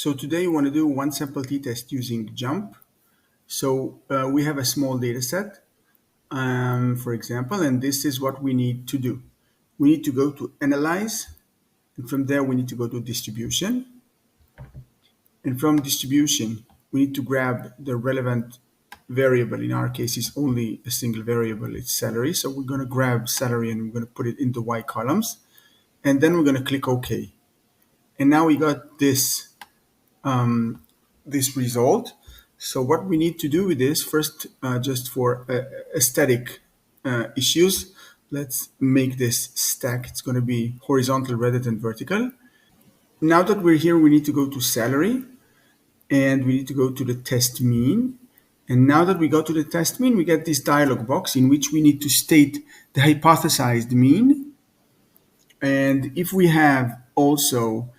So today we want to do one sample t-test using JMP. So we have a small data set, for example, and this is what we need to do. We need to go to Analyze, and from there we need to go to Distribution. And from Distribution, we need to grab the relevant variable. In our case, it's only a single variable, it's salary. So we're going to grab salary and we're going to put it into Y columns. And then we're going to click OK. And now we got this result. So what we need to do with this, first, just for aesthetic issues, let's make this stack. It's going to be horizontal rather than vertical. Now that we're here, we need to go to salary, and we need to go to the test mean. And now that we go to the test mean, we get this dialog box in which we need to state the hypothesized mean. And if we have also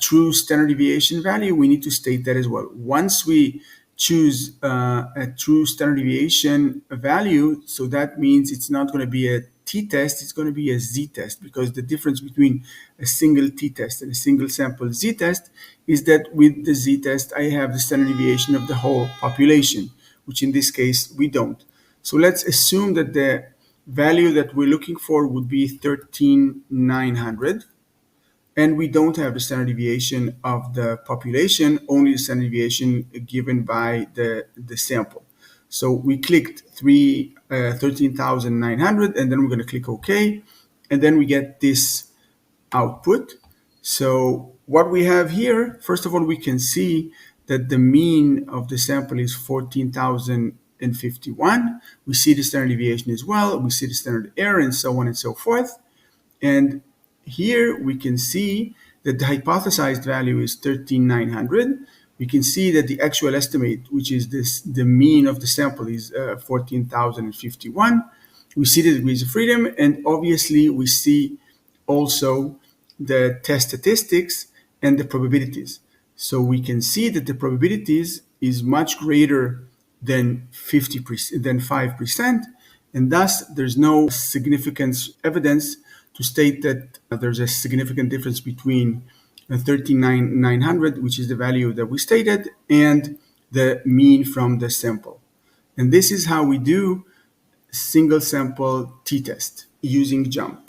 true standard deviation value, we need to state that as well. Once we choose a true standard deviation value, so that means it's not going to be a t-test, it's going to be a z-test, because the difference between a single t-test and a single sample z-test is that with the z-test, I have the standard deviation of the whole population, which in this case, we don't. So let's assume that the value that we're looking for would be 13,900. And we don't have the standard deviation of the population, only the standard deviation given by the sample. So we clicked 13,900, and then we're going to click OK. And then we get this output. So what we have here, first of all, we can see that the mean of the sample is 14,051. We see the standard deviation as well. We see the standard error and so on and so forth. And here we can see that the hypothesized value is 13,900. We can see that the actual estimate, which is the mean of the sample, is 14,051. We see the degrees of freedom, and obviously we see also the test statistics and the probabilities. So we can see that the probabilities is much greater than 5%, and thus there's no significant evidence to state that there's a significant difference between 13,900, which is the value that we stated, and the mean from the sample. And this is how we do single sample t-test using JMP.